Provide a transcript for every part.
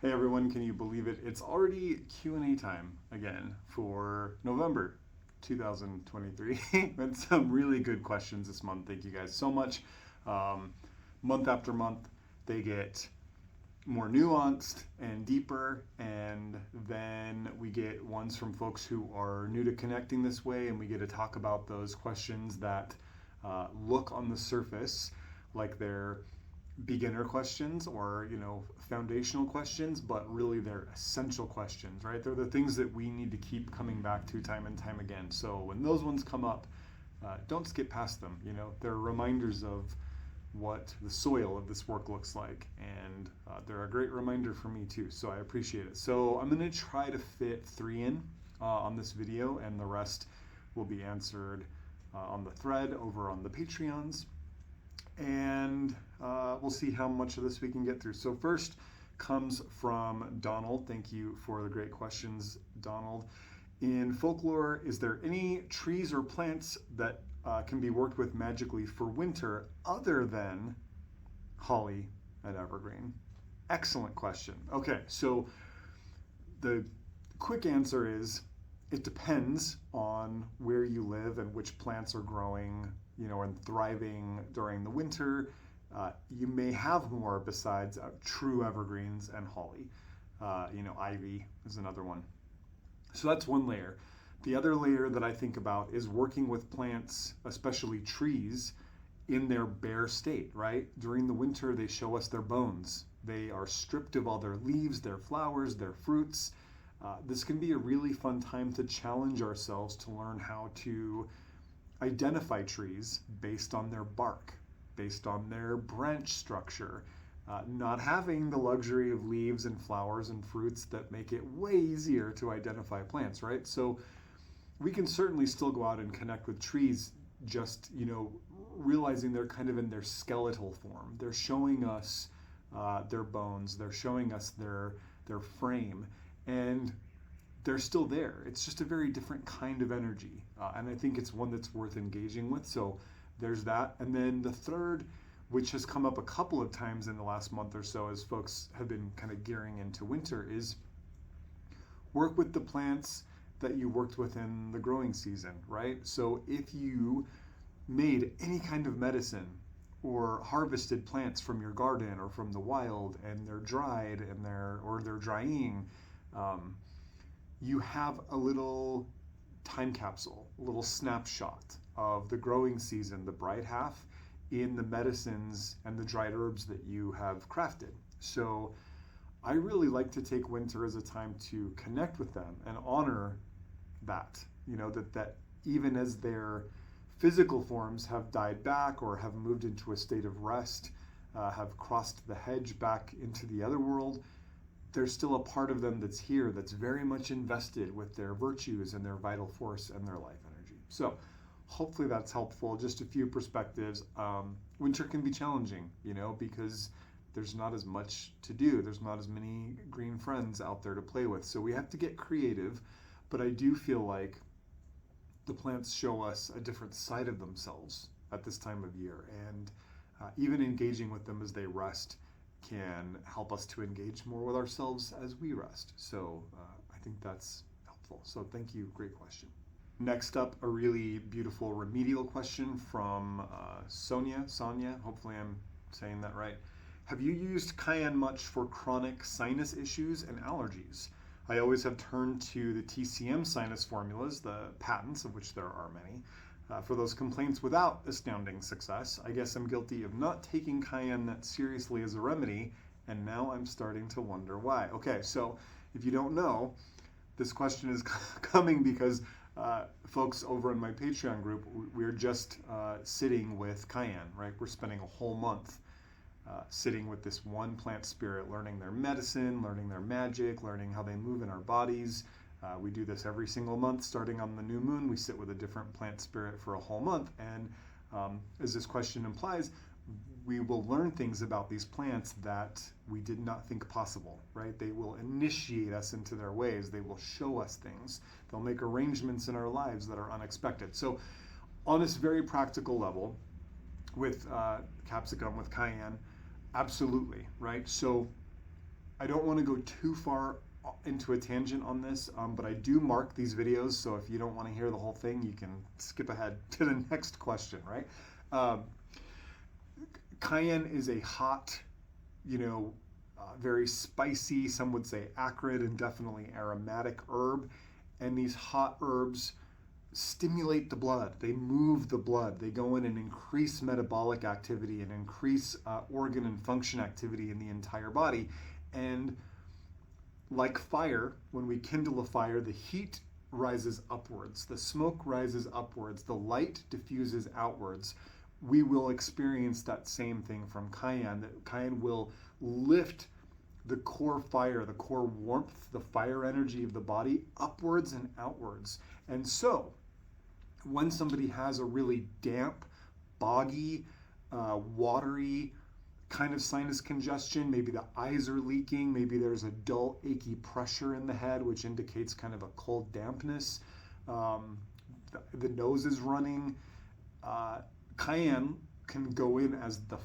Hey everyone, can you believe it? It's already Q&A time again for November 2023. And some really good questions this month. Thank you guys so much. Um, Month after month, they get more nuanced and deeper, and then we get ones from folks who are new to connecting this way, and we get to talk about those questions that look on the surface like they're beginner questions or foundational questions, but really they're essential questions, right? They're the things that we need to keep coming back to time and time again. So when those ones come up, don't skip past them. They're reminders of what the soil of this work looks like, and they're a great reminder for me too, so I appreciate it. So I'm going to try to fit 3 in on this video, and the rest will be answered on the thread over on the Patreons, and we'll see how much of this we can get through. So first comes from Donald. Thank you for the great questions, Donald. In folklore, is there any trees or plants that can be worked with magically for winter other than holly and evergreen? Excellent question. Okay, so the quick answer is it depends on where you live and which plants are growing, and thriving during the winter. You may have more besides true evergreens and holly. Ivy is another one. So that's one layer. The other layer that I think about is working with plants, especially trees, in their bare state, right? During the winter, they show us their bones. They are stripped of all their leaves, their flowers, their fruits. This can be a really fun time to challenge ourselves to learn how to identify trees based on their bark, based on their branch structure, not having the luxury of leaves and flowers and fruits that make it way easier to identify plants, right? So we can certainly still go out and connect with trees, just, realizing they're kind of in their skeletal form. They're showing us their bones, they're showing us their frame, and they're still there. It's just a very different kind of energy, and I think it's one that's worth engaging with. So there's that. And then the third, which has come up a couple of times in the last month or so as folks have been kind of gearing into winter, is work with the plants that you worked with in the growing season, right? So if you made any kind of medicine or harvested plants from your garden or from the wild, and they're dried and they're drying, you have a little time capsule, a little snapshot of the growing season, the bright half, in the medicines and the dried herbs that you have crafted. So I really like to take winter as a time to connect with them and honor that, that even as their physical forms have died back or have moved into a state of rest, have crossed the hedge back into the other world, there's still a part of them that's here that's very much invested with their virtues and their vital force and their life energy. So hopefully that's helpful. Just a few perspectives. Winter can be challenging, because there's not as much to do. There's not as many green friends out there to play with. So we have to get creative, but I do feel like the plants show us a different side of themselves at this time of year, and even engaging with them as they rest can help us to engage more with ourselves as we rest. So I think that's helpful. So thank you, great question. Next up, a really beautiful remedial question from Sonia, hopefully I'm saying that right. Have you used Cayenne much for chronic sinus issues and allergies? I always have turned to the TCM sinus formulas, the patents, of which there are many, for those complaints without astounding success. I guess I'm guilty of not taking Cayenne that seriously as a remedy, and now I'm starting to wonder why. Okay, so if you don't know, this question is coming because folks over in my Patreon group, we're just sitting with Cayenne, right? We're spending a whole month sitting with this one plant spirit, learning their medicine, learning their magic, learning how they move in our bodies. We do this every single month. Starting on the new moon, we sit with a different plant spirit for a whole month. And as this question implies, we will learn things about these plants that we did not think possible, right? They will initiate us into their ways. They will show us things. They'll make arrangements in our lives that are unexpected. So on this very practical level, with capsicum, with cayenne, absolutely, right? So I don't want to go too far into a tangent on this, but I do mark these videos, so if you don't want to hear the whole thing, you can skip ahead to the next question, right? Um, Cayenne is a hot, very spicy, some would say acrid, and definitely aromatic herb. And these hot herbs stimulate the blood. They move the blood. They go in and increase metabolic activity and increase organ and function activity in the entire body. And like fire, when we kindle a fire, the heat rises upwards, the smoke rises upwards, the light diffuses outwards. We will experience that same thing from Cayenne. That Cayenne will lift the core fire, the core warmth, the fire energy of the body upwards and outwards. And so, when somebody has a really damp, boggy, watery kind of sinus congestion, maybe the eyes are leaking, maybe there's a dull, achy pressure in the head, which indicates kind of a cold dampness, the nose is running, Cayenne can go in as a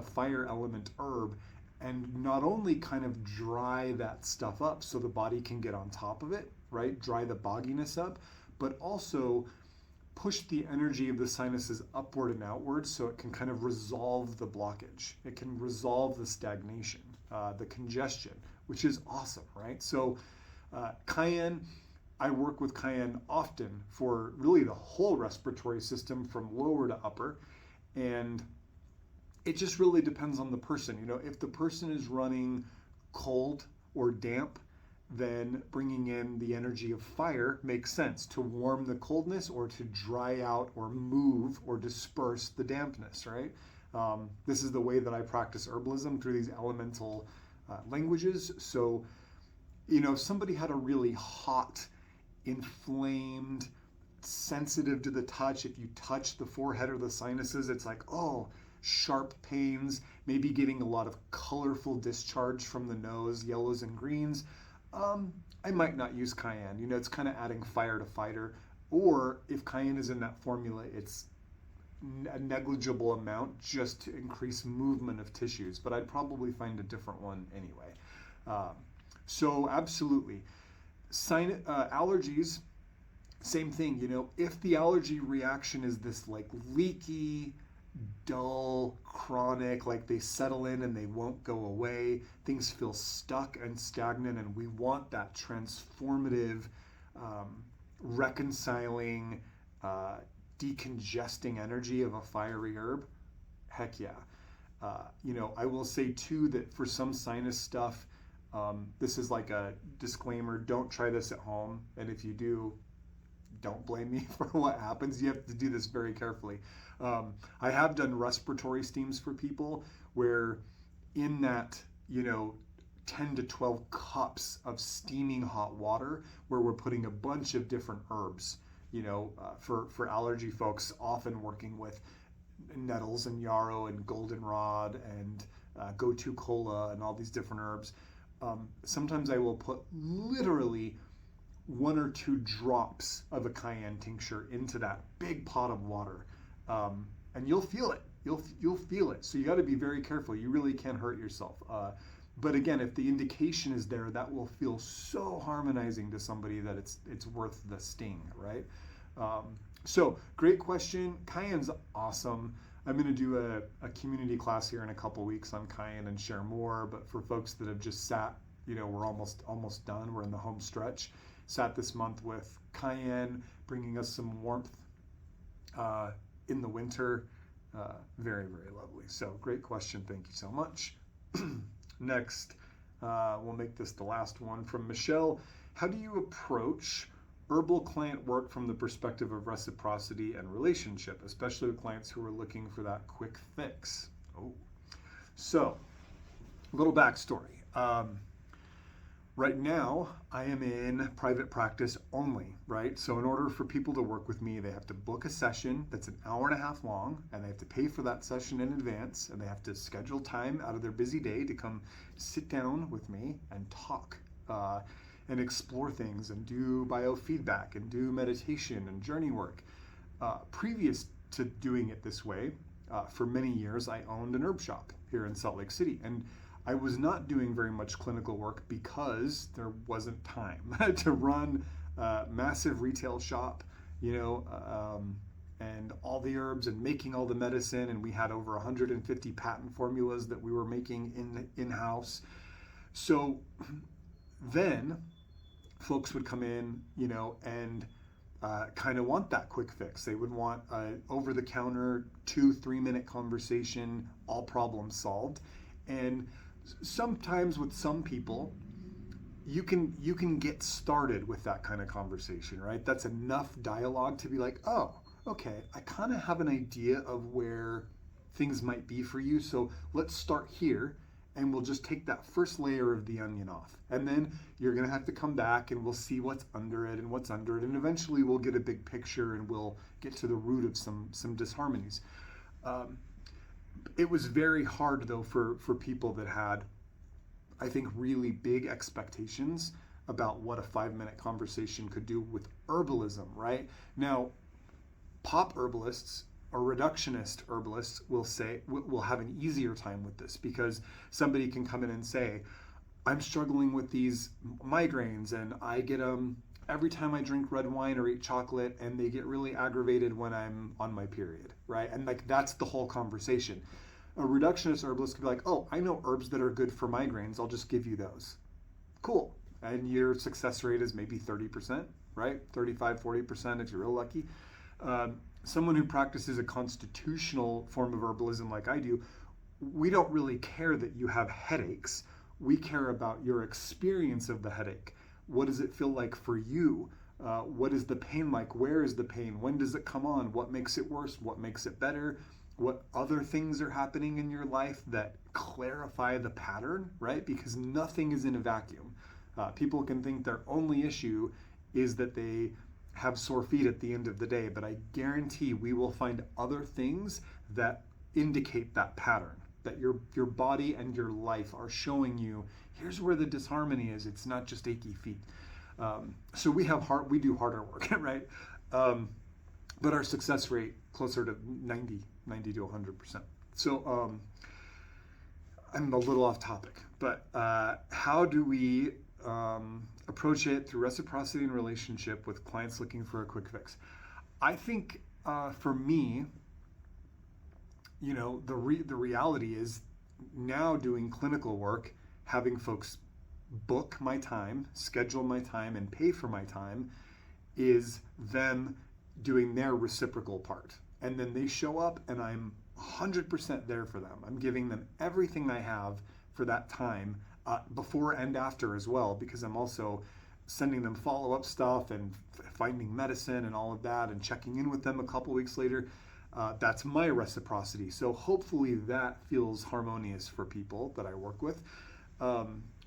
fire element herb and not only kind of dry that stuff up so the body can get on top of it, right? Dry the bogginess up, but also push the energy of the sinuses upward and outward so it can kind of resolve the blockage. It can resolve the stagnation, the congestion, which is awesome, right? So Cayenne, I work with Cayenne often for really the whole respiratory system from lower to upper. And it just really depends on the person. If the person is running cold or damp, then bringing in the energy of fire makes sense to warm the coldness or to dry out or move or disperse the dampness, right? This is the way that I practice herbalism, through these elemental languages. So, if somebody had a really hot, inflamed, sensitive to the touch, if you touch the forehead or the sinuses, it's like, oh, sharp pains, maybe getting a lot of colorful discharge from the nose, yellows and greens, I might not use Cayenne. It's kind of adding fire to fighter. Or if Cayenne is in that formula, it's a negligible amount just to increase movement of tissues. But I'd probably find a different one anyway. So absolutely. Allergies, same thing. If the allergy reaction is this like leaky, dull, chronic, like they settle in and they won't go away, things feel stuck and stagnant, and we want that transformative, reconciling, decongesting energy of a fiery herb, heck yeah. I will say too that for some sinus stuff, this is like a disclaimer, don't try this at home, and if you do, don't blame me for what happens. You have to do this very carefully. I have done respiratory steams for people where in that, 10 to 12 cups of steaming hot water, where we're putting a bunch of different herbs, for allergy folks, often working with nettles and yarrow and goldenrod and gotu kola and all these different herbs. Sometimes I will put literally 1 or 2 drops of a cayenne tincture into that big pot of water, and you'll feel it. You'll feel it. So you got to be very careful. You really can't hurt yourself. But again, if the indication is there, that will feel so harmonizing to somebody that it's worth the sting, right? So great question. Cayenne's awesome. I'm going to do a community class here in a couple weeks on cayenne and share more. But for folks that have just sat, we're almost done. We're in the home stretch. Sat this month with cayenne, bringing us some warmth in the winter. Very, very lovely. So great question. Thank you so much. Next, we'll make this the last one from Michelle. How do you approach herbal client work from the perspective of reciprocity and relationship, especially with clients who are looking for that quick fix? So a little backstory. Right now, I am in private practice only, right? So in order for people to work with me, they have to book a session that's an hour and a half long, and they have to pay for that session in advance, and they have to schedule time out of their busy day to come sit down with me and talk and explore things and do biofeedback and do meditation and journey work. Previous to doing it this way, for many years, I owned an herb shop here in Salt Lake City, and I was not doing very much clinical work because there wasn't time to run a massive retail shop, and all the herbs and making all the medicine. And we had over 150 patent formulas that we were making in-house. So then folks would come in, and kind of want that quick fix. They would want a over-the-counter 2-3 minute conversation, all problems solved. And sometimes with some people, you can get started with that kind of conversation, right? That's enough dialogue to be like, oh, okay, I kind of have an idea of where things might be for you. So let's start here, and we'll just take that first layer of the onion off. And then you're going to have to come back and we'll see what's under it and what's under it. And eventually we'll get a big picture and we'll get to the root of some disharmonies. It was very hard, though, for people that had, I think, really big expectations about what a 5-minute conversation could do with herbalism, right? Now, pop herbalists or reductionist herbalists will have an easier time with this, because somebody can come in and say, I'm struggling with these migraines and I get them every time I drink red wine or eat chocolate, and they get really aggravated when I'm on my period, right? And like, that's the whole conversation. A reductionist herbalist could be like, oh, I know herbs that are good for migraines, I'll just give you those. Cool. And your success rate is maybe 30%, right? 35, 40% if you're real lucky. Someone who practices a constitutional form of herbalism like I do, we don't really care that you have headaches. We care about your experience of the headache. What does it feel like for you? What is the pain like? Where is the pain? When does it come on? What makes it worse? What makes it better? What other things are happening in your life that clarify the pattern, right? Because nothing is in a vacuum. People can think their only issue is that they have sore feet at the end of the day, but I guarantee we will find other things that indicate that pattern, that your body and your life are showing you, here's where the disharmony is. It's not just achy feet. So we do harder work, right? But our success rate closer to 90 to 100%. So I'm a little off topic, but how do we approach it through reciprocity and relationship with clients looking for a quick fix? I think for me, the reality is now doing clinical work, having folks book my time, schedule my time, and pay for my time is them doing their reciprocal part. And then they show up and I'm 100% there for them. I'm giving them everything I have for that time, before and after as well, because I'm also sending them follow-up stuff and finding medicine and all of that and checking in with them a couple weeks later. That's my reciprocity. So hopefully that feels harmonious for people that I work with.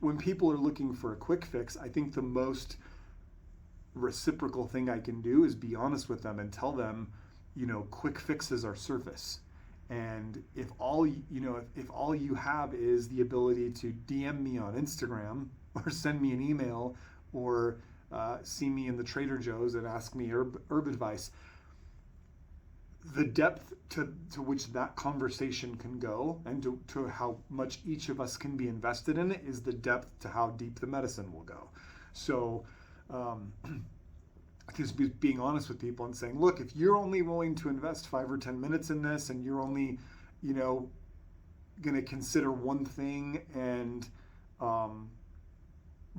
When people are looking for a quick fix, I think the most reciprocal thing I can do is be honest with them and tell them, quick fixes are surface. And if all you have is the ability to DM me on Instagram or send me an email or see me in the Trader Joe's and ask me herb advice, the depth to which that conversation can go and to how much each of us can be invested in it is the depth to how deep the medicine will go. So just being honest with people and saying, look, if you're only willing to invest 5 or 10 minutes in this and you're only, going to consider one thing and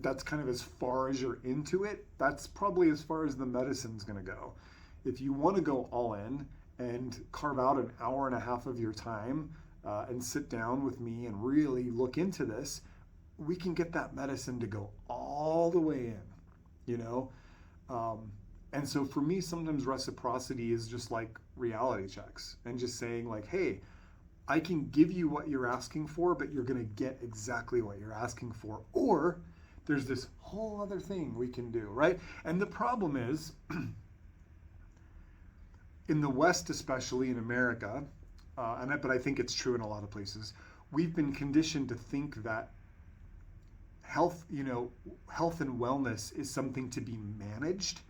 that's kind of as far as you're into it, that's probably as far as the medicine's going to go. If you want to go all in and carve out an hour and a half of your time and sit down with me and really look into this, we can get that medicine to go all the way in, and so for me, sometimes reciprocity is just like reality checks and just saying like, hey, I can give you what you're asking for, but you're going to get exactly what you're asking for. Or there's this whole other thing we can do, right? And the problem is, in the West, especially in America, but I think it's true in a lot of places, we've been conditioned to think that health and wellness is something to be managed,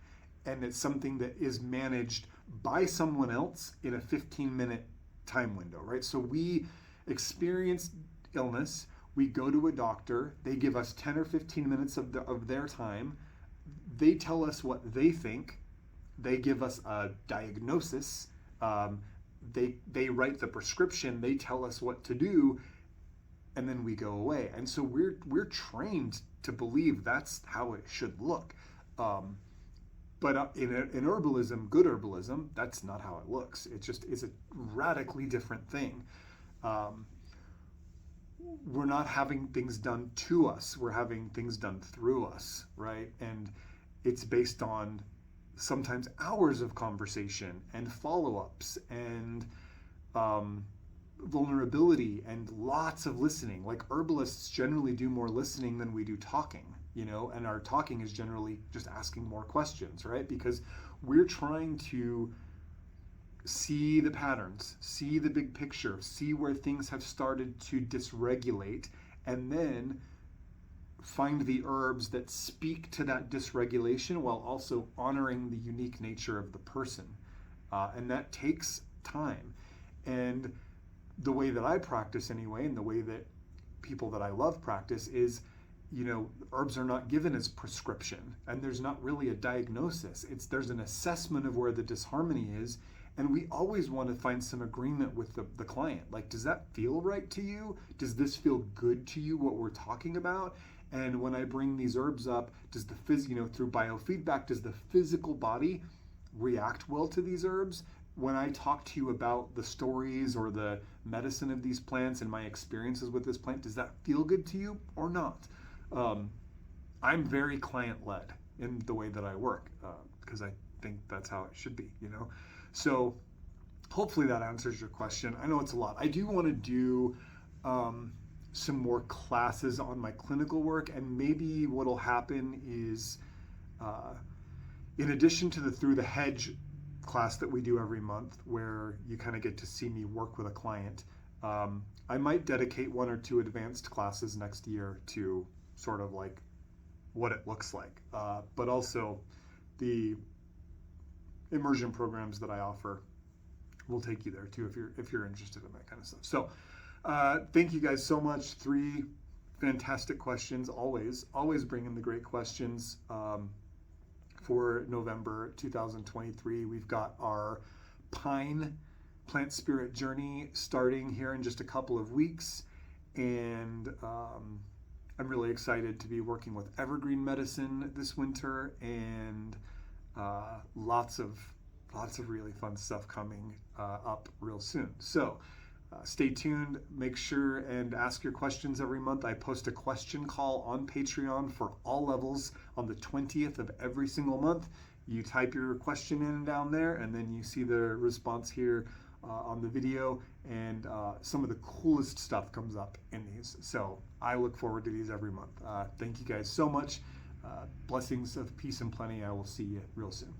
and it's something that is managed by someone else in a 15-minute time window, right? So we experience illness, We go to a doctor. They give us 10 or 15 minutes of their time. They tell us what they think. They give us a diagnosis. They write the prescription. They tell us what to do, and then we go away. And so we're trained to believe that's how it should look. But in herbalism, good herbalism, that's not how it looks. It's a radically different thing. We're not having things done to us. We're having things done through us, right? And it's based on sometimes hours of conversation and follow-ups and vulnerability and lots of listening. Like herbalists generally do more listening than we do talking, and our talking is generally just asking more questions, right? Because we're trying to see the patterns, see the big picture, see where things have started to dysregulate, and then find the herbs that speak to that dysregulation while also honoring the unique nature of the person. And that takes time. And the way that I practice anyway, and the way that people that I love practice is, herbs are not given as prescription, and there's not really a diagnosis. There's an assessment of where the disharmony is, and we always want to find some agreement with the client. Like, does that feel right to you? Does this feel good to you, what we're talking about? And when I bring these herbs up, does the through biofeedback, does the physical body react well to these herbs? When I talk to you about the stories or the medicine of these plants and my experiences with this plant, does that feel good to you or not? I'm very client-led in the way that I work because I think that's how it should be, So hopefully that answers your question. I know it's a lot. I do want to do some more classes on my clinical work, and maybe what'll happen is in addition to the Through the Hedge class that we do every month, where you kind of get to see me work with a client, I might dedicate 1 or 2 advanced classes next year to sort of like what it looks like, but also the immersion programs that I offer will take you there too if you're interested in that kind of stuff. So thank you guys so much. 3 fantastic questions. Always bring in the great questions. For November 2023, we've got our Pine Plant Spirit Journey starting here in just a couple of weeks, and I'm really excited to be working with evergreen medicine this winter, and lots of really fun stuff coming up real soon. So stay tuned. Make sure and ask your questions every month. I post a question call on Patreon for all levels on the 20th of every single month. You type your question in down there, and then you see the response here on the video, and some of the coolest stuff comes up in these. So I look forward to these every month. Thank you guys so much. Blessings of peace and plenty. I will see you real soon.